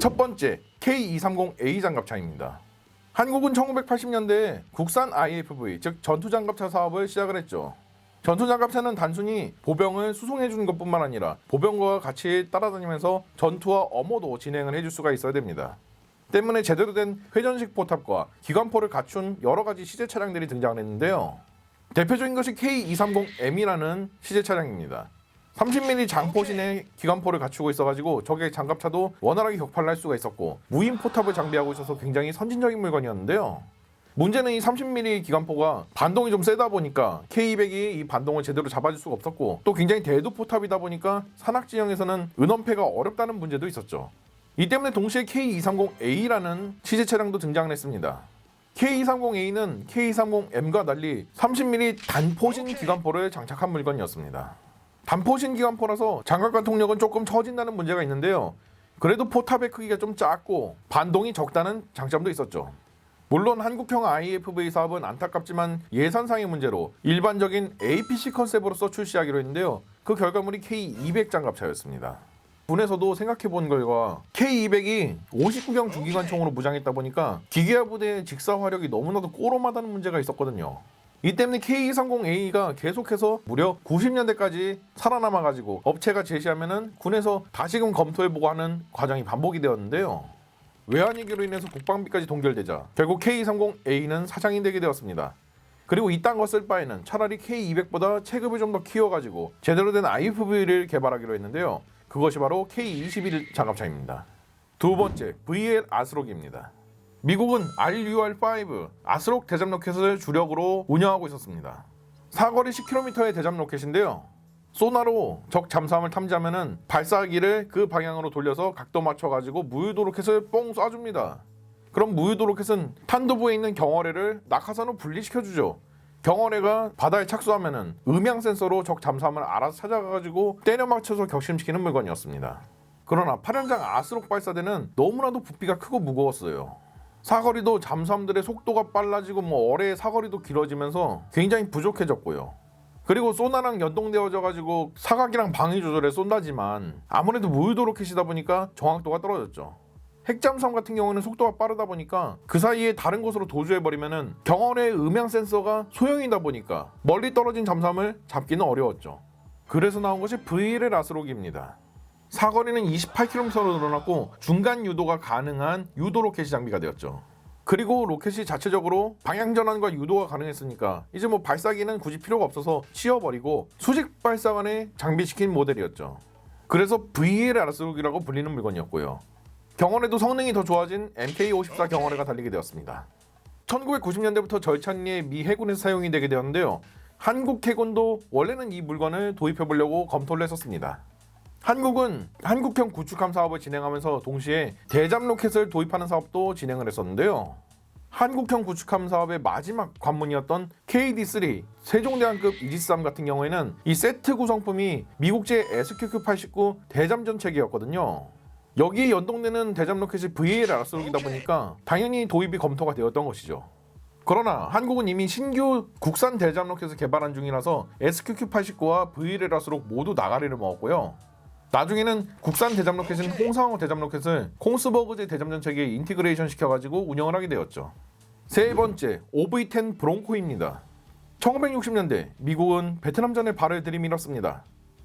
첫 번째, K230A 장갑차입니다. 한국은 1980년대에 국산 IFV, 즉 전투장갑차 사업을 시작을 했죠. 전투장갑차는 단순히 보병을 수송해주는 것뿐만 아니라 보병과 같이 따라다니면서 전투와 엄호도 진행을 해줄 수가 있어야 됩니다. 때문에 제대로 된 회전식 포탑과 기관포를 갖춘 여러 가지 시제 차량들이 등장을 했는데요. 대표적인 것이 K230M이라는 시제 차량입니다. 30mm 장포신의 기관포를 갖추고 있어가지고 적의 장갑차도 원활하게 격파를 할 수가 있었고 무인 포탑을 장비하고 있어서 굉장히 선진적인 물건이었는데요. 문제는 이 30mm 기관포가 반동이 좀 세다 보니까 K200이 이 반동을 제대로 잡아줄 수가 없었고 또 굉장히 대두 포탑이다 보니까 산악 지형에서는 은원패가 어렵다는 문제도 있었죠. 이 때문에 동시에 K230A라는 시제 차량도 등장을 했습니다. K230A는 K230M과 달리 30mm 단포신 기관포를 장착한 물건이었습니다. 단포신 기관포라서 장갑 통력은 조금 처진다는 문제가 있는데요. 그래도 포탑의 크기가 좀 작고 반동이 적다는 장점도 있었죠. 물론 한국형 IFV 사업은 안타깝지만 예산상의 문제로 일반적인 APC 컨셉으로서 출시하기로 했는데요. 그 결과물이 K200 장갑차였습니다. 군에서도 생각해본 결과 K200이 59경 중기관총으로 무장했다 보니까 기계화 부대의 직사 화력이 너무나도 꼬롬하다는 문제가 있었거든요. 이 때문에 K230A가 계속해서 무려 90년대까지 살아남아가지고 업체가 제시하면은 군에서 다시금 검토해보고 하는 과정이 반복이 되었는데요. 외환위기로 인해서 국방비까지 동결되자 결국 K230A는 사장이 되게 되었습니다. 그리고 이딴 거 쓸 바에는 차라리 K200보다 체급을 좀 더 키워가지고 제대로 된 IFV를 개발하기로 했는데요. 그것이 바로 K21 장갑차입니다. 두 번째, VL 아스록입니다. 미국은 RUR-5 아스록 대잠 로켓을 주력으로 운영하고 있었습니다. 사거리 10km의 대잠 로켓인데요. 소나로 적 잠수함을 탐지하면은 발사기를 그 방향으로 돌려서 각도 맞춰가지고 무유도 로켓을 뽕 쏴줍니다. 그럼 무유도 로켓은 탄도부에 있는 경어뢰를 낙하산으로 분리시켜주죠. 경어뢰가 바다에 착수하면은 음향 센서로 적 잠수함을 알아서 찾아가가지고 때려 맞춰서 격심시키는 물건이었습니다. 그러나 8연장 아스록 발사대는 너무나도 부피가 크고 무거웠어요. 사거리도 잠수함들의 속도가 빨라지고 어뢰의 사거리도 길어지면서 굉장히 부족해졌고요. 그리고 소나랑 연동되어져 가지고 사각이랑 방위 조절에 쏜다지만 아무래도 무유도 로켓이다 보니까 정확도가 떨어졌죠. 핵잠수함 같은 경우는 속도가 빠르다 보니까 그 사이에 다른 곳으로 도주해버리면은 경어뢰의 음향 센서가 소형이다 보니까 멀리 떨어진 잠수함을 잡기는 어려웠죠. 그래서 나온 것이 VL 아스록입니다. 사거리는 28km로 늘어났고 중간 유도가 가능한 유도 로켓이 장비가 되었죠. 그리고 로켓이 자체적으로 방향 전환과 유도가 가능했으니까 이제 발사기는 굳이 필요가 없어서 치워버리고 수직 발사관에 장비시킨 모델이었죠. 그래서 VL 아스록이라고 불리는 물건이었고요. 경어뢰도 성능이 더 좋아진 MK54 경어뢰가 달리게 되었습니다. 1990년대부터 절찬리에 미 해군에서 사용이 되게 되었는데요. 한국 해군도 원래는 이 물건을 도입해보려고 검토를 했었습니다. 한국은 한국형 구축함 사업을 진행하면서 동시에 대잠 로켓을 도입하는 사업도 진행을 했었는데요. 한국형 구축함 사업의 마지막 관문이었던 KD3 세종대왕급 이지스3 같은 경우에는 이 세트 구성품이 미국제 SQQ-89 대잠전체기였거든요. 여기에 연동되는 대잠 로켓이 VL 아스록이다 보니까 당연히 도입이 검토가 되었던 것이죠. 그러나 한국은 이미 신규 국산 대잠 로켓을 개발한 중이라서 SQQ-89와 VL 아스록 모두 나가리를 먹었고요. 나중에는 국산 대잠 로켓인 홍상호 대잠 로켓을 콩스버그제 대잠전체기에 인티그레이션 시켜가지고 운영을 하게 되었죠. 세 번째, OV-10 브론코입니다. 1960년대 미국은 베트남전에 발을 들이밀었습니다.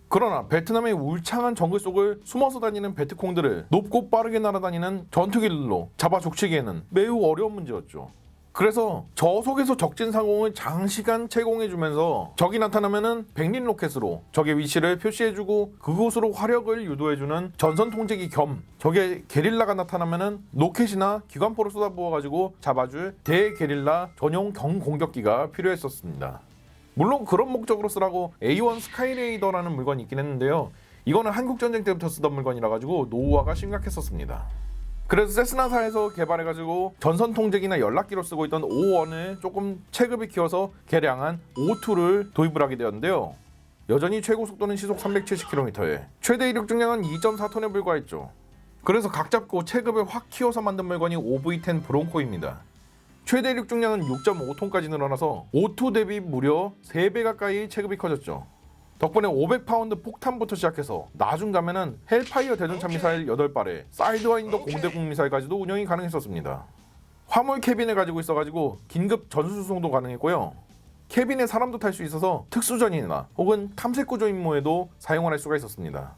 그러나 베트남의 울창한 정글 속을 숨어서 다니는 베트콩들을 높고 빠르게 날아다니는 전투기들로 잡아 족치기에는 매우 어려운 문제였죠. 그래서 저 속에서 적진 상공을 장시간 채공해주면서 적이 나타나면은 백린 로켓으로 적의 위치를 표시해주고 그곳으로 화력을 유도해주는 전선 통제기 겸 적의 게릴라가 나타나면은 로켓이나 기관포를 쏟아부어가지고 잡아줄 대게릴라 전용 경공격기가 필요했었습니다. 물론 그런 목적으로 쓰라고 A1 스카이레이더라는 물건이 있긴 했는데요. 이거는 한국전쟁 때부터 쓰던 물건이라 가지고 노후화가 심각했었습니다. 그래서 세스나사에서 개발해가지고 전선 통제기나 연락기로 쓰고 있던 O1을 조금 체급이 키워서 개량한 O2를 도입을 하게 되었는데요. 여전히 최고 속도는 시속 370km에 최대 이륙 중량은 2.4톤에 불과했죠. 그래서 각 잡고 체급을 확 키워서 만든 물건이 OV-10 브론코입니다. 최대 이륙 중량은 6.5톤까지 늘어나서 O2 대비 무려 3배 가까이 체급이 커졌죠. 덕분에 500파운드 폭탄부터 시작해서 나중 가면은 헬파이어 대전차 미사일 8발에 사이드와인더 공대공 미사일까지도 운영이 가능했었습니다. 화물 캐빈을 가지고 있어가지고 긴급 전수수송도 가능했고요. 캐빈에 사람도 탈 수 있어서 특수전이나 혹은 탐색 구조 임무에도 사용을 할 수가 있었습니다.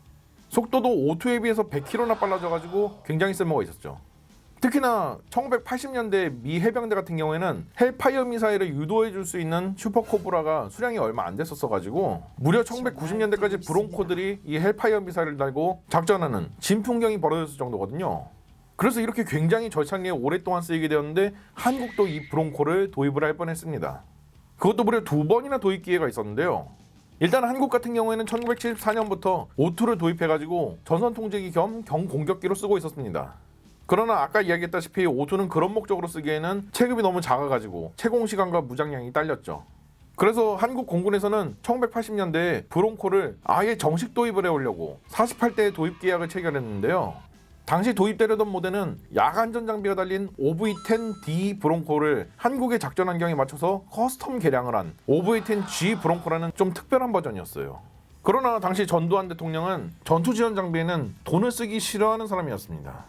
속도도 O2에 비해서 100km나 빨라져가지고 굉장히 쓸모가 있었죠. 특히나 1980년대 미 해병대 같은 경우에는 헬파이어 미사일을 유도해 줄 수 있는 슈퍼코브라가 수량이 얼마 안 됐었어가지고 무려 1990년대까지 브론코들이 이 헬파이어 미사일을 달고 작전하는 진풍경이 벌어졌을 정도거든요. 그래서 이렇게 굉장히 절창리에 오랫동안 쓰이게 되었는데 한국도 이 브론코를 도입을 할 뻔했습니다. 그것도 무려 2번이나 도입 기회가 있었는데요. 일단 한국 같은 경우에는 1974년부터 O2를 도입해가지고 전선 통제기 겸 경공격기로 쓰고 있었습니다. 그러나 아까 이야기했다시피 O2는 그런 목적으로 쓰기에는 체급이 너무 작아가지고 채공시간과 무장량이 딸렸죠. 그래서 한국 공군에서는 1980년대에 브론코를 아예 정식 도입을 해오려고 48대의 도입 계약을 체결했는데요. 당시 도입되려던 모델은 야간전 장비가 달린 OV-10D 브론코를 한국의 작전 환경에 맞춰서 커스텀 개량을 한 OV-10G 브론코라는 좀 특별한 버전이었어요. 그러나 당시 전두환 대통령은 전투지원 장비에는 돈을 쓰기 싫어하는 사람이었습니다.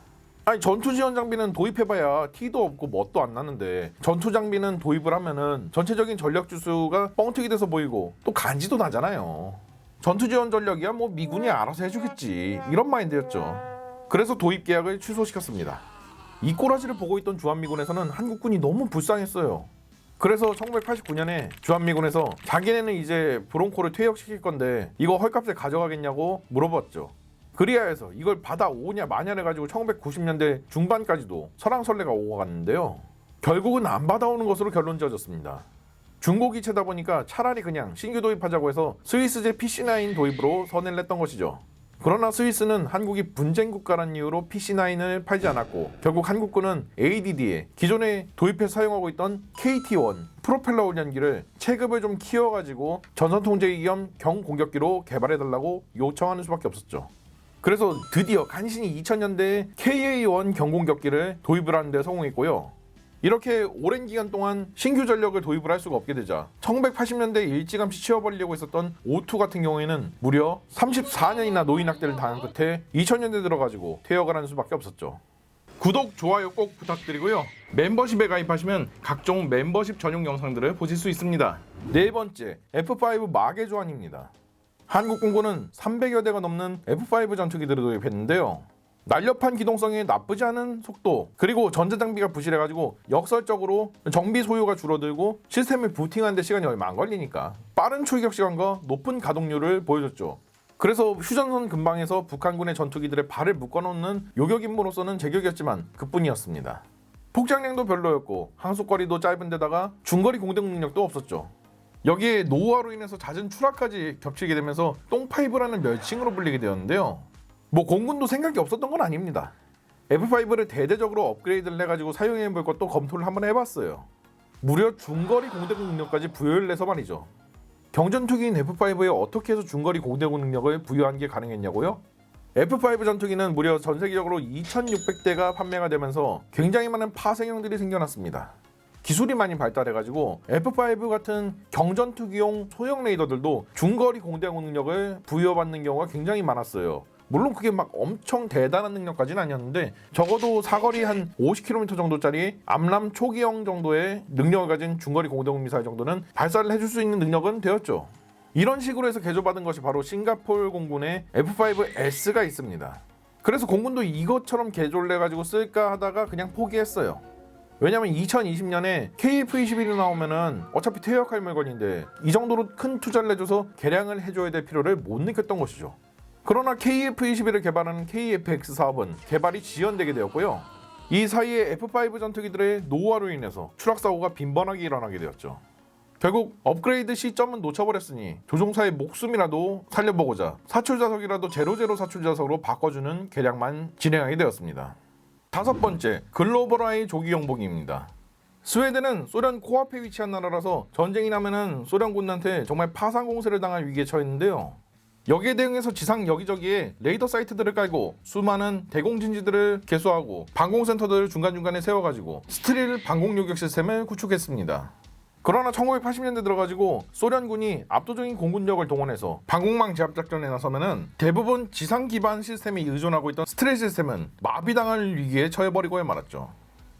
아니, 전투지원 장비는 도입해봐야 티도 없고 멋도 안 나는데 전투 장비는 도입을 하면은 전체적인 전력 주수가 뻥튀기 돼서 보이고 또 간지도 나잖아요. 전투지원 전력이야 뭐 미군이 알아서 해주겠지, 이런 마인드였죠. 그래서 도입 계약을 취소시켰습니다. 이 꼬라지를 보고 있던 주한미군에서는 한국군이 너무 불쌍했어요. 그래서 1989년에 주한미군에서 자기네는 이제 브론코를 퇴역시킬 건데 이거 헐값에 가져가겠냐고 물어봤죠. 그리야 해서 이걸 받아오냐 마냐 해가지고 1990년대 중반까지도 설왕설래가 오고 갔는데요. 결국은 안 받아오는 것으로 결론 지어졌습니다. 중고 기체다 보니까 차라리 그냥 신규 도입하자고 해서 스위스제 PC9 도입으로 선을 냈던 것이죠. 그러나 스위스는 한국이 분쟁 국가라는 이유로 PC9을 팔지 않았고 결국 한국군은 ADD에 기존에 도입해서 사용하고 있던 KT-1 프로펠러 훈련기를 체급을 좀 키워가지고 전선 통제기 겸 경공격기로 개발해달라고 요청하는 수밖에 없었죠. 그래서 드디어 간신히 2000년대에 KA-1 경공격기를 도입을 하는 데 성공했고요. 이렇게 오랜 기간 동안 신규 전력을 도입을 할 수가 없게 되자 1980년대에 일찌감치 치워버리려고 했었던 O2 같은 경우에는 무려 34년이나 노인학대를 당한 끝에 2000년대 들어가지고 퇴역을 하는 수밖에 없었죠. 구독, 좋아요 꼭 부탁드리고요. 멤버십에 가입하시면 각종 멤버십 전용 영상들을 보실 수 있습니다. 네 번째, F5 마개 조안입니다. 한국 공군은 300여 대가 넘는 F5 전투기들을 도입했는데요. 날렵한 기동성에 나쁘지 않은 속도, 그리고 전자장비가 부실해가지고 역설적으로 정비 소요가 줄어들고 시스템을 부팅하는 데 시간이 얼마 안 걸리니까 빠른 출격 시간과 높은 가동률을 보여줬죠. 그래서 휴전선 근방에서 북한군의 전투기들의 발을 묶어놓는 요격 임무로서는 제격이었지만 그뿐이었습니다. 폭장량도 별로였고 항속거리도 짧은 데다가 중거리 공격 능력도 없었죠. 여기에 노후화로 인해서 잦은 추락까지 겹치게 되면서 똥파이브라는 별칭으로 불리게 되었는데요. 뭐 공군도 생각이 없었던 건 아닙니다. F5를 대대적으로 업그레이드를 해가지고 사용해볼 것도 검토를 한번 해봤어요. 무려 중거리 공대공 능력까지 부여를 해서 말이죠. 경전투기인 F5에 어떻게 해서 중거리 공대공 능력을 부여한 게 가능했냐고요? F5 전투기는 무려 전 세계적으로 2600대가 판매가 되면서 굉장히 많은 파생형들이 생겨났습니다. 기술이 많이 발달해가지고 F5 같은 경전투기용 소형 레이더들도 중거리 공대공 능력을 부여받는 경우가 굉장히 많았어요. 물론 그게 막 엄청 대단한 능력까지는 아니었는데 적어도 사거리 한 50km 정도짜리 암람 초기형 정도의 능력을 가진 중거리 공대공 미사일 정도는 발사를 해줄 수 있는 능력은 되었죠. 이런 식으로 해서 개조받은 것이 바로 싱가포르 공군의 F5S가 있습니다. 그래서 공군도 이것처럼 개조를 해가지고 쓸까 하다가 그냥 포기했어요. 왜냐면 2020년에 KF-21이 나오면은 어차피 퇴역할 물건인데 이 정도로 큰 투자를 해줘서 개량을 해줘야 될 필요를 못 느꼈던 것이죠. 그러나 KF-21을 개발하는 KF-X 사업은 개발이 지연되게 되었고요. 이 사이에 F5 전투기들의 노후화로 인해서 추락사고가 빈번하게 일어나게 되었죠. 결국 업그레이드 시점은 놓쳐버렸으니 조종사의 목숨이라도 살려보고자 사출자석이라도 00 사출자석으로 바꿔주는 개량만 진행하게 되었습니다. 다섯 번째, 글로벌화의 조기 경보기입니다. 스웨덴은 소련 코앞에 위치한 나라라서 전쟁이 나면은 소련군한테 정말 파상 공세를 당할 위기에 처했는데요. 여기에 대응해서 지상 여기저기에 레이더 사이트들을 깔고 수많은 대공진지들을 개소하고 방공센터들을 중간중간에 세워가지고 스트릴 방공 요격 시스템을 구축했습니다. 그러나 1980년대 들어가지고 소련군이 압도적인 공군력을 동원해서 방공망 제압 작전에 나서면은 대부분 지상 기반 시스템이 의존하고 있던 스트레스 시스템은 마비당할 위기에 처해버리고 말았죠.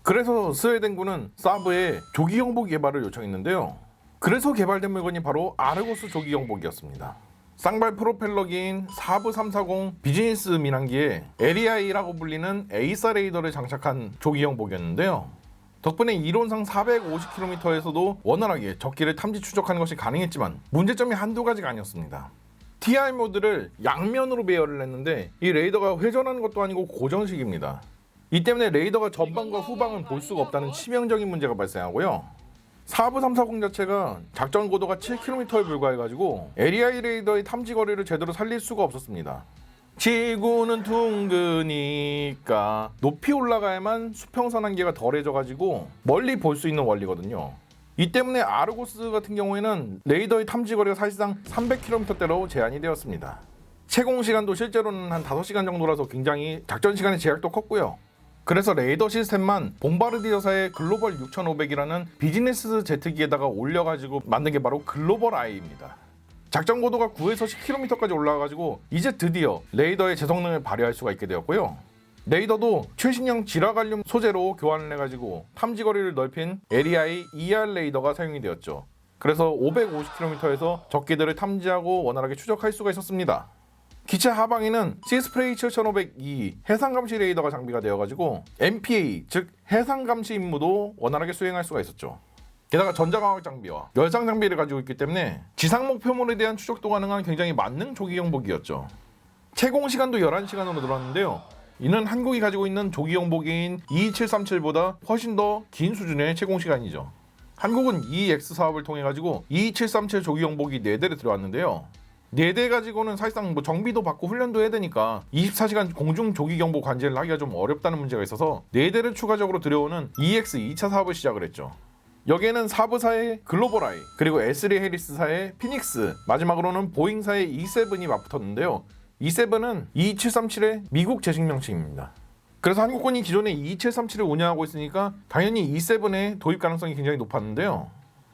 그래서 스웨덴군은 사브에 조기 경보 개발을 요청했는데요. 그래서 개발된 물건이 바로 아르고스 조기 경보기였습니다. 쌍발 프로펠러기인 사브 340 비즈니스 민항기에 LEI라고 불리는 에이사 레이더를 장착한 조기 경보기였는데요. 덕분에 이론상 450km에서도 원활하게 적기를 탐지 추적하는 것이 가능했지만 문제점이 한두 가지가 아니었습니다. TI 모드를 양면으로 배열을 했는데 이 레이더가 회전하는 것도 아니고 고정식입니다. 이 때문에 레이더가 전방과 후방은 볼 수가 없다는 치명적인 문제가 발생하고요. 사브 340 자체가 작전 고도가 7km에 불과해가지고 LEI 레이더의 탐지 거리를 제대로 살릴 수가 없었습니다. 지구는 둥그니까 높이 올라가야만 수평선 한계가 덜해져가지고 멀리 볼 수 있는 원리거든요. 이 때문에 아르고스 같은 경우에는 레이더의 탐지 거리가 사실상 300km대로 제한이 되었습니다. 채공 시간도 실제로는 한 5시간 정도라서 굉장히 작전 시간의 제약도 컸고요. 그래서 레이더 시스템만 봄바르디어사의 글로벌 6500이라는 비즈니스 제트기에다가 올려가지고 만든 게 바로 글로벌 아이입니다. 작전 고도가 9에서 10km까지 올라가가지고 이제 드디어 레이더의 제성능을 발휘할 수가 있게 되었고요. 레이더도 최신형 지라갈륨 소재로 교환을 해가지고 탐지 거리를 넓힌 LEI ER 레이더가 사용이 되었죠. 그래서 550km에서 적기들을 탐지하고 원활하게 추적할 수가 있었습니다. 기체 하방에는 시스프레이 7502 해상감시 레이더가 장비가 되어가지고 MPA 즉 해상감시 임무도 원활하게 수행할 수가 있었죠. 게다가 전자광학 장비와 열상 장비를 가지고 있기 때문에 지상 목표물에 대한 추적도 가능한 굉장히 만능 조기 경보기였죠. 채공 시간도 11시간으로 늘었는데요. 이는 한국이 가지고 있는 조기 경보기인 E2737보다 훨씬 더 긴 수준의 채공 시간이죠. 한국은 EX 사업을 통해 가지고 E2737 조기 경보기 4대를 들어왔는데요. 4대 가지고는 사실상 정비도 받고 훈련도 해야 되니까 24시간 공중 조기 경보 관제를 하기가 좀 어렵다는 문제가 있어서 4대를 추가적으로 들여오는 EX 2차 사업을 시작을 했죠. 여기에는 사브사의 글로벌아이, 그리고 에스리 해리스사의 피닉스, 마지막으로는 보잉사의 E7이 맞붙었는데요. E7은 E2737의 미국 제식 명칭입니다. 그래서 한국군이 기존에 E2737을 운영하고 있으니까 당연히 E7의 도입 가능성이 굉장히 높았는데요.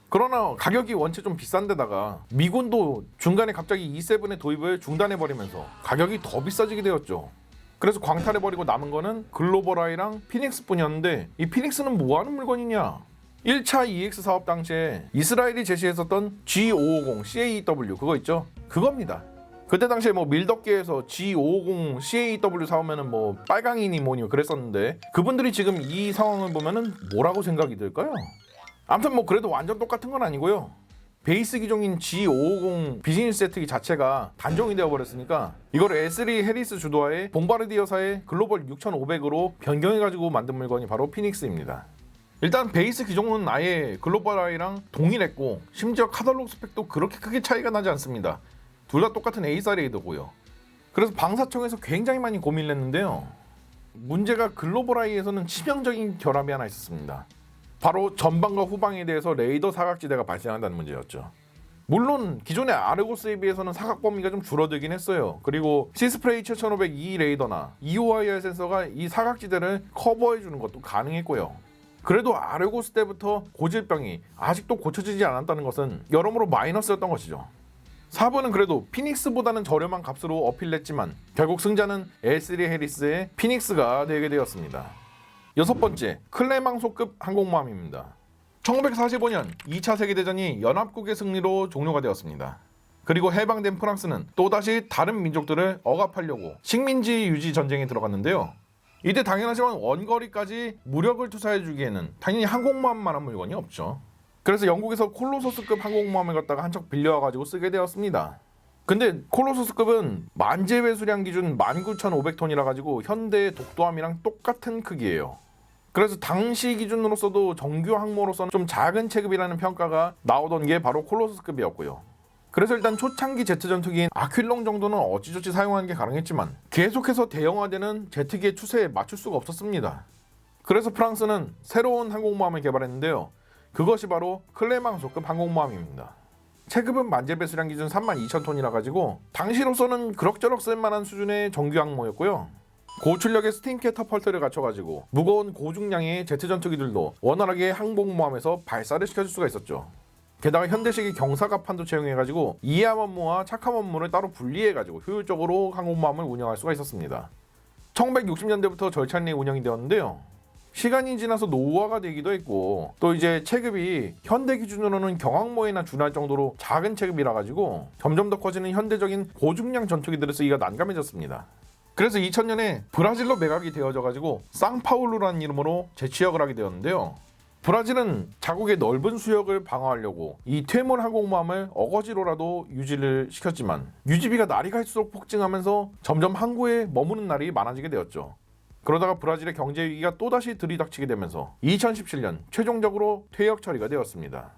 그러나 가격이 원체 좀 비싼데다가 미군도 중간에 갑자기 E7의 도입을 중단해버리면서 가격이 더 비싸지게 되었죠. 그래서 광탈해버리고 남은 거는 글로벌아이랑 피닉스뿐이었는데 이 피닉스는 뭐하는 물건이냐? 1차 EX 사업 당시에 이스라엘이 제시했었던 G550 CAEW 그거 있죠? 그겁니다. 그때 당시에 밀덕계에서 G550 CAEW 사오면은 빨강이니 뭐니 그랬었는데 그분들이 지금 이 상황을 보면은 뭐라고 생각이 들까요? 아무튼 그래도 완전 똑같은 건 아니고요. 베이스 기종인 G550 비즈니스 세트기 자체가 단종이 되어버렸으니까 이걸 에스리 해리스 주도하에 봄바르디어사의 글로벌 6500으로 변경해가지고 만든 물건이 바로 피닉스입니다. 일단 베이스 기종은 아예 글로벌 아이랑 동일했고 심지어 카탈로그 스펙도 그렇게 크게 차이가 나지 않습니다. 둘 다 똑같은 에이사 레이더고요. 그래서 방사청에서 굉장히 많이 고민을 했는데요. 문제가 글로벌 아이에서는 치명적인 결함이 하나 있었습니다. 바로 전방과 후방에 대해서 레이더 사각지대가 발생한다는 문제였죠. 물론 기존의 아르고스에 비해서는 사각 범위가 좀 줄어들긴 했어요. 그리고 시스프레이 7502 레이더나 EOIR 센서가 이 사각지대를 커버해주는 것도 가능했고요. 그래도 아르고스 때부터 고질병이 아직도 고쳐지지 않았다는 것은 여러모로 마이너스였던 것이죠. 사브는 그래도 피닉스보다는 저렴한 값으로 어필했지만 결국 승자는 에스리 해리스의 피닉스가 되게 되었습니다. 6번째, 클레망소급 항공모함입니다. 1945년 2차 세계대전이 연합국의 승리로 종료가 되었습니다. 그리고 해방된 프랑스는 또다시 다른 민족들을 억압하려고 식민지 유지 전쟁에 들어갔는데요. 이때 당연하지만 원거리까지 무력을 투사해주기에는 당연히 항공모함만한 물건이 없죠. 그래서 영국에서 콜로소스급 항공모함을 갖다가 한 척 빌려와가지고 쓰게 되었습니다. 근데 콜로소스급은 만재회 수량 기준 19,500톤이라 가지고 현대의 독도함이랑 똑같은 크기예요. 그래서 당시 기준으로서도 정규 항모로서는 좀 작은 체급이라는 평가가 나오던 게 바로 콜로소스급이었고요. 그래서 일단 초창기 제트 전투기인 아퀼롱 정도는 어찌저찌 사용하는 게 가능했지만 계속해서 대형화되는 제트기의 추세에 맞출 수가 없었습니다. 그래서 프랑스는 새로운 항공모함을 개발했는데요. 그것이 바로 클레망소급 항공모함입니다. 체급은 만재배 수량 기준 32,000톤이라 가지고 당시로서는 그럭저럭 쓸만한 수준의 정규 항모였고요. 고출력의 스팀 캐터펄트를 갖춰가지고 무거운 고중량의 제트 전투기들도 원활하게 항공모함에서 발사를 시켜줄 수가 있었죠. 게다가 현대식의 경사갑판도 채용해가지고 이함 업무와 착함 업무를 따로 분리해가지고 효율적으로 항공모함을 운영할 수가 있었습니다. 1960년대부터 절찬리에 운영이 되었는데요. 시간이 지나서 노후화가 되기도 했고 또 이제 체급이 현대 기준으로는 경항모에나 준할 정도로 작은 체급이라 가지고 점점 더 커지는 현대적인 고중량 전투기들을 쓰기가 난감해졌습니다. 그래서 2000년에 브라질로 매각이 되어져 가지고 상파울루라는 이름으로 재취역을 하게 되었는데요. 브라질은 자국의 넓은 수역을 방어하려고 이 퇴물 항공모함을 어거지로라도 유지를 시켰지만 유지비가 날이 갈수록 폭증하면서 점점 항구에 머무는 날이 많아지게 되었죠. 그러다가 브라질의 경제 위기가 또다시 들이닥치게 되면서 2017년 최종적으로 퇴역 처리가 되었습니다.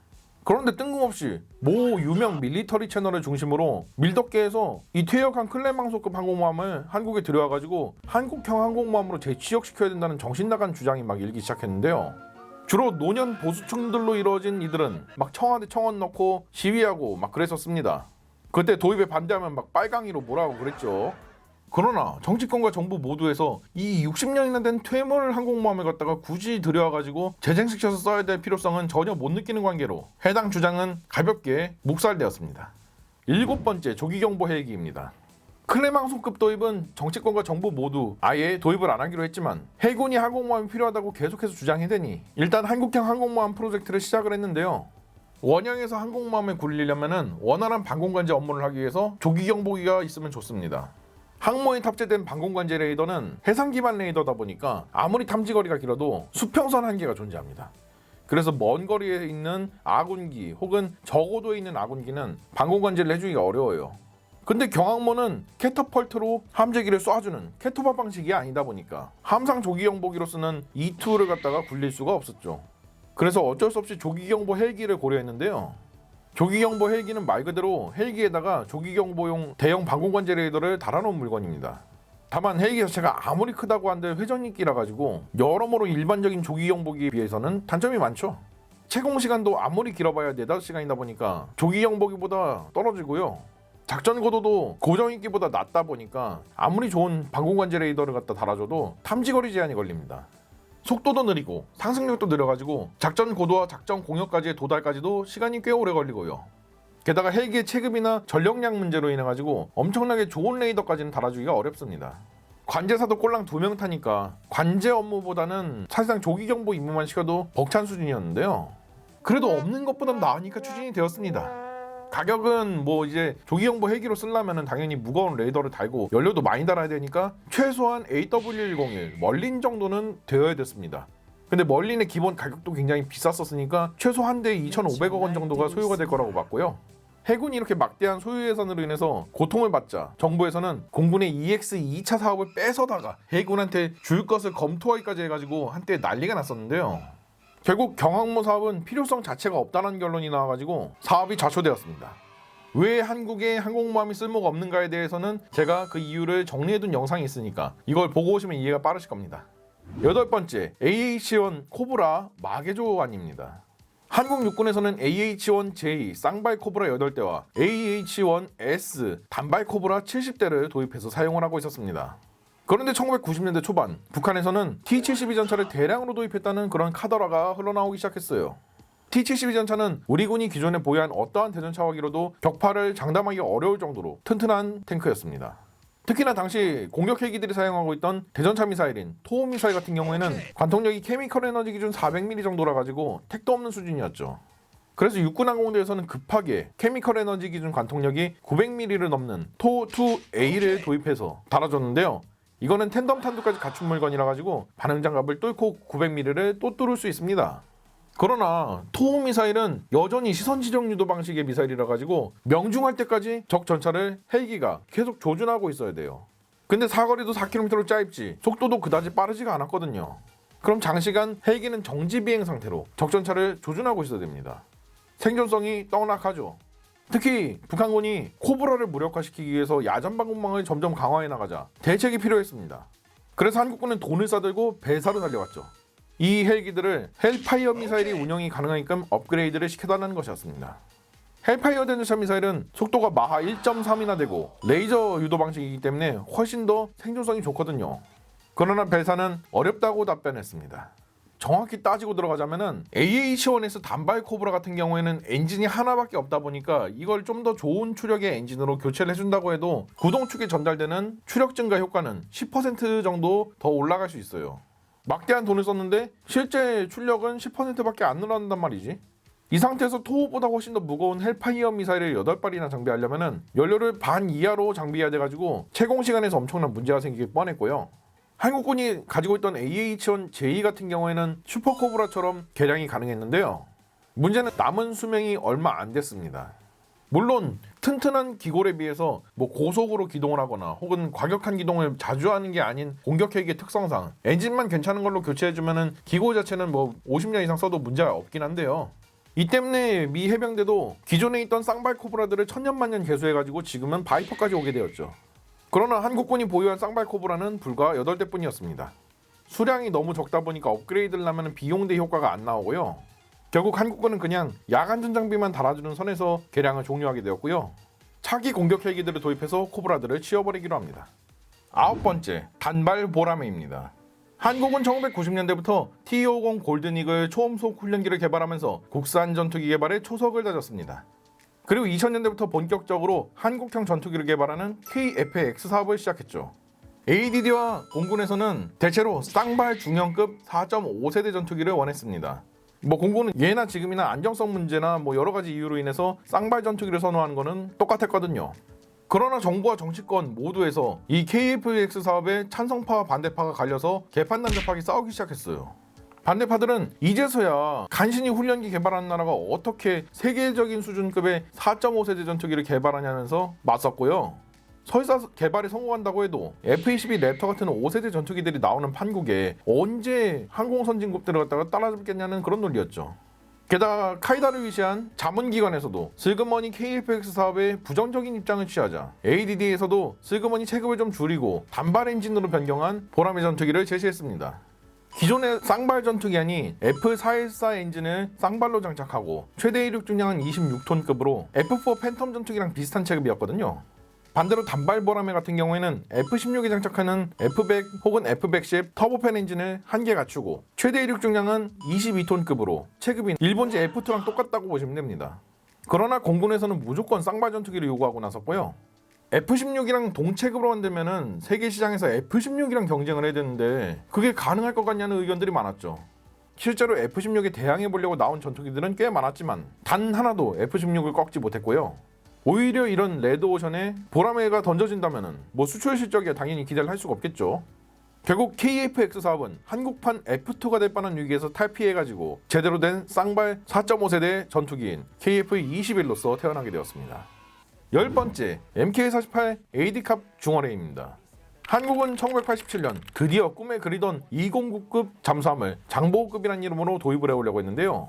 그런데 뜬금없이 모 유명 밀리터리 채널을 중심으로 밀덕계에서 이 퇴역한 클레망소급 항공모함을 한국에 들여와가지고 한국형 항공모함으로 재취역시켜야 된다는 정신나간 주장이 막 일기 시작했는데요. 주로 노년 보수층들로 이루어진 이들은 막 청와대 청원 넣고 시위하고 막 그랬었습니다. 그때 도입에 반대하면 막 빨강이로 뭐라고 그랬죠. 그러나 정치권과 정부 모두에서 이 60년이나 된 퇴물 항공모함을 갖다가 굳이 들여와가지고 재생시켜서 써야 될 필요성은 전혀 못 느끼는 관계로 해당 주장은 가볍게 묵살되었습니다. 7번째 조기경보 헬기입니다. 클레망소급 도입은 정치권과 정부 모두 아예 도입을 안 하기로 했지만 해군이 항공모함이 필요하다고 계속해서 주장해대니 일단 한국형 항공모함 프로젝트를 시작을 했는데요. 원양에서 항공모함을 굴리려면 원활한 방공관제 업무를 하기 위해서 조기경보기가 있으면 좋습니다. 항모에 탑재된 방공관제 레이더는 해상 기반 레이더다 보니까 아무리 탐지거리가 길어도 수평선 한계가 존재합니다. 그래서 먼 거리에 있는 아군기 혹은 저고도에 있는 아군기는 방공관제를 해주기가 어려워요. 근데 경항모는 캐터펄트로 함재기를 쏴주는 캐토바 방식이 아니다 보니까 함상 조기경보기로 쓰는 E2를 갖다가 굴릴 수가 없었죠. 그래서 어쩔 수 없이 조기경보 헬기를 고려했는데요. 조기경보 헬기는 말 그대로 헬기에다가 조기경보용 대형 방공관제 레이더를 달아놓은 물건입니다. 다만 헬기 자체가 아무리 크다고 한들 회전익기라 가지고 여러모로 일반적인 조기경보기에 비해서는 단점이 많죠. 채공시간도 아무리 길어봐야 4-5시간이다 보니까 조기경보기보다 떨어지고요. 작전 고도도 고정익기보다 낮다 보니까 아무리 좋은 방공관제 레이더를 갖다 달아줘도 탐지거리 제한이 걸립니다. 속도도 느리고 상승력도 느려가지고 작전 고도와 작전 공역까지의 도달까지도 시간이 꽤 오래 걸리고요. 게다가 헬기의 체급이나 전력량 문제로 인해가지고 엄청나게 좋은 레이더까지는 달아주기가 어렵습니다. 관제사도 꼴랑 2명 타니까 관제 업무보다는 사실상 조기경보 임무만 시켜도 벅찬 수준이었는데요. 그래도 없는 것보단 나으니까 추진이 되었습니다. 가격은 뭐 이제 조기경보 헬기로 쓰려면 당연히 무거운 레이더를 달고 연료도 많이 달아야 되니까 최소한 AW101 멀린 정도는 되어야 됐습니다. 근데 멀린의 기본 가격도 굉장히 비쌌었으니까 최소 한 대에 2,500억 원 정도가 소요가 될 거라고 봤고요. 해군이 이렇게 막대한 소유 예산으로 인해서 고통을 받자 정부에서는 공군의 EX 2차 사업을 뺏어다가 해군한테 줄 것을 검토하기까지 해가지고 한때 난리가 났었는데요. 결국 경항모 사업은 필요성 자체가 없다는 결론이 나와가지고 사업이 좌초되었습니다. 왜 한국에 항공모함이 쓸모가 없는가에 대해서는 제가 그 이유를 정리해둔 영상이 있으니까 이걸 보고 오시면 이해가 빠르실 겁니다. 8번째, AH-1 코브라 마개조안입니다. 한국 육군에서는 AH-1J 쌍발 코브라 8대와 AH-1S 단발 코브라 70대를 도입해서 사용을 하고 있었습니다. 그런데 1990년대 초반 북한에서는 T-72 전차를 대량으로 도입했다는 그런 카더라가 흘러나오기 시작했어요. T-72 전차는 우리 군이 기존에 보유한 어떠한 대전차와기로도 격파를 장담하기 어려울 정도로 튼튼한 탱크였습니다. 특히나 당시 공격 헬기들이 사용하고 있던 대전차 미사일인 토호 미사일 같은 경우에는 관통력이 케미컬 에너지 기준 400mm 정도라 가지고 택도 없는 수준이었죠. 그래서 육군 항공대에서는 급하게 케미컬 에너지 기준 관통력이 900mm를 넘는 토호2A를 도입해서 달아줬는데요. 이거는 텐덤 탄두까지 갖춘 물건이라 가지고 반응장갑을 뚫고 900mm를 또 뚫을 수 있습니다. 그러나 토호 미사일은 여전히 시선 지정 유도 방식의 미사일이라 가지고 명중할 때까지 적 전차를 헬기가 계속 조준하고 있어야 돼요. 근데 사거리도 4km로 짧지 속도도 그다지 빠르지가 않았거든요. 그럼 장시간 헬기는 정지 비행 상태로 적 전차를 조준하고 있어야 됩니다. 생존성이 떡락하죠. 특히 북한군이 코브라를 무력화시키기 위해서 야전 방공망을 점점 강화해 나가자 대책이 필요했습니다. 그래서 한국군은 돈을 싸들고 배사로 달려갔죠. 이 헬기들을 헬파이어 미사일이 운영이 가능하게끔 업그레이드를 시켜달라는 것이었습니다. 헬파이어 대전차 미사일은 속도가 마하 1.3이나 되고 레이저 유도 방식이기 때문에 훨씬 더 생존성이 좋거든요. 그러나 벨사는 어렵다고 답변했습니다. 정확히 따지고 들어가자면은 AH1S 단발 코브라 같은 경우에는 엔진이 하나밖에 없다 보니까 이걸 좀 더 좋은 추력의 엔진으로 교체를 해준다고 해도 구동 축에 전달되는 추력 증가 효과는 10% 정도 더 올라갈 수 있어요. 막대한 돈을 썼는데 실제 출력은 10%밖에 안 늘어난단 말이지. 이 상태에서 토호보다 훨씬 더 무거운 헬파이어 미사일을 8발이나 장비하려면은 연료를 반 이하로 장비해야 돼가지고 채공 시간에서 엄청난 문제가 생기기 뻔했고요. 한국군이 가지고 있던 AH-1J 같은 경우에는 슈퍼코브라처럼 개량이 가능했는데요. 문제는 남은 수명이 얼마 안 됐습니다. 물론 튼튼한 기골에 비해서 고속으로 기동을 하거나 혹은 과격한 기동을 자주 하는 게 아닌 공격 헬기의 특성상 엔진만 괜찮은 걸로 교체해주면은 기골 자체는 50년 이상 써도 문제가 없긴 한데요. 이 때문에 미 해병대도 기존에 있던 쌍발 코브라들을 천년만년 개수해가지고 지금은 바이퍼까지 오게 되었죠. 그러나 한국군이 보유한 쌍발 코브라는 불과 8대뿐이었습니다. 수량이 너무 적다 보니까 업그레이드를 하면 비용 대 효과가 안 나오고요. 결국 한국군은 그냥 야간전 장비만 달아주는 선에서 개량을 종료하게 되었고요. 차기 공격 헬기들을 도입해서 코브라들을 치워버리기로 합니다. 9번째, 단발 보라매입니다. 한국은 1990년대부터 T-50 골든이글 초음속 훈련기를 개발하면서 국산 전투기 개발에 초석을 다졌습니다. 그리고 2000년대부터 본격적으로 한국형 전투기를 개발하는 KF-X 사업을 시작했죠. ADD와 공군에서는 대체로 쌍발 중형급 4.5세대 전투기를 원했습니다. 공군은 예나 지금이나 안정성 문제나 여러 가지 이유로 인해서 쌍발 전투기를 선호하는 거는 똑같았거든요. 그러나 정부와 정치권 모두에서 이 KF-X 사업에 찬성파와 반대파가 갈려서 개판난잡하게 싸우기 시작했어요. 반대파들은 이제서야 간신히 훈련기 개발하는 나라가 어떻게 세계적인 수준급의 4.5세대 전투기를 개발하냐면서 맞섰고요. 설사 개발에 성공한다고 해도 F-22 랩터 같은 5세대 전투기들이 나오는 판국에 언제 항공선진국들을 갖다가 따라잡겠냐는 그런 논리였죠. 게다가 카이다를 위시한 자문기관에서도 슬그머니 KF-X 사업에 부정적인 입장을 취하자 ADD에서도 슬그머니 체급을 좀 줄이고 단발 엔진으로 변경한 보라매 전투기를 제시했습니다. 기존의 쌍발 전투기 아닌 F414 엔진을 쌍발로 장착하고 최대 이륙 중량은 26톤급으로 F4 팬텀 전투기랑 비슷한 체급이었거든요. 반대로 단발 보라매 같은 경우에는 F-16에 장착하는 F-100 혹은 F-110 터보팬 엔진을 한 개 갖추고 최대 이륙 중량은 22톤급으로 체급이 일본제 F-2랑 똑같다고 보시면 됩니다. 그러나 공군에서는 무조건 쌍발 전투기를 요구하고 나섰고요. F-16이랑 동체급으로 만들면은 세계 시장에서 F-16이랑 경쟁을 해야 되는데 그게 가능할 것 같냐는 의견들이 많았죠. 실제로 F-16에 대항해 보려고 나온 전투기들은 꽤 많았지만 단 하나도 F-16을 꺾지 못했고요. 오히려 이런 레드오션에 보라매가 던져진다면은 수출 실적에 당연히 기대를 할 수가 없겠죠. 결국 KF-X 사업은 한국판 F2가 될 뻔한 위기에서 탈피해가지고 제대로 된 쌍발 4.5세대 전투기인 KF-21로서 태어나게 되었습니다. 10번째, MK-48 AD캅 중어레입니다. 한국은 1987년 드디어 꿈에 그리던 209급 잠수함을 장보고급이라는 이름으로 도입을 해오려고 했는데요.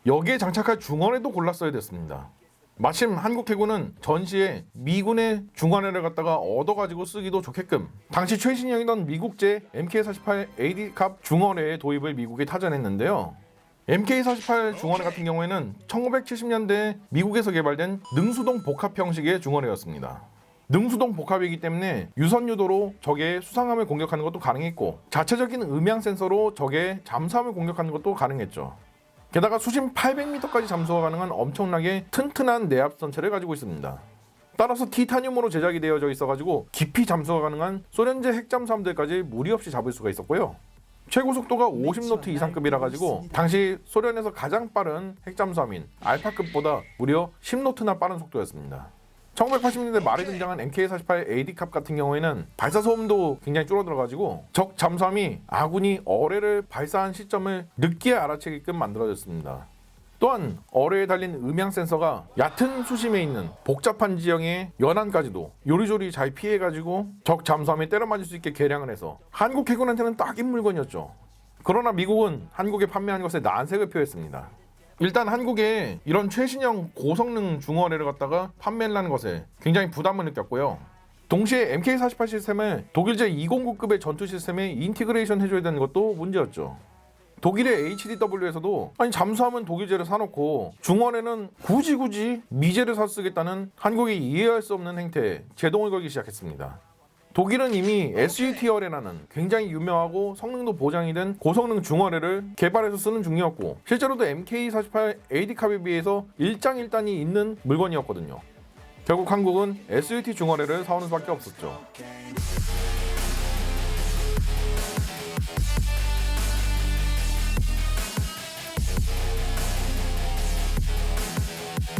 여기에 장착할 중어레도 골랐어야 됐습니다. 마침 한국 해군은 전시에 미군의 중어레를 갖다가 얻어가지고 쓰기도 좋게끔 당시 최신형이던 미국제 MK-48 AD캅 중어레의 도입을 미국에 타전했는데요. MK-48 중어레 같은 경우에는 1970년대 미국에서 개발된 능수동 복합 형식의 중어레였습니다. 능수동 복합이기 때문에 유선 유도로 적의 수상함을 공격하는 것도 가능했고 자체적인 음향 센서로 적의 잠수함을 공격하는 것도 가능했죠. 게다가 수심 800m까지 잠수가 가능한 엄청나게 튼튼한 내압 선체를 가지고 있습니다. 따라서 티타늄으로 제작이 되어져 있어가지고 깊이 잠수가 가능한 소련제 핵잠수함들까지 무리 없이 잡을 수가 있었고요. 최고 속도가 50노트 이상급이라 가지고 당시 소련에서 가장 빠른 핵잠수함인 알파급보다 무려 10노트나 빠른 속도였습니다. 1980년대 말에 등장한 MK-48 AD캅 같은 경우에는 발사 소음도 굉장히 줄어들어가지고 적 잠수함이 아군이 어뢰를 발사한 시점을 늦게 알아채게끔 만들어졌습니다. 또한 어뢰에 달린 음향 센서가 얕은 수심에 있는 복잡한 지형의 연안까지도 요리조리 잘 피해가지고 적 잠수함에 때려 맞을 수 있게 개량을 해서 한국 해군한테는 딱인 물건이었죠. 그러나 미국은 한국에 판매한 것에 난색을 표했습니다. 일단 한국에 이런 최신형 고성능 중어뢰를 갖다가 판매를 하는 것에 굉장히 부담을 느꼈고요. 동시에 MK-48 시스템을 독일제 209급의 전투 시스템에 인티그레이션 해줘야 되는 것도 문제였죠. 독일의 HDW에서도 잠수함은 독일제를 사놓고 중어뢰는 굳이 미제를 사 쓰겠다는 한국이 이해할 수 없는 행태에 제동을 걸기 시작했습니다. 독일은 이미 SUT열이라는 굉장히 유명하고 성능도 보장이 된 고성능 중어뢰를 개발해서 쓰는 중이었고 실제로도 MK48 AD캅에 비해서 일장일단이 있는 물건이었거든요. 결국 한국은 SUT 중어뢰를 사오는 수밖에 없었죠.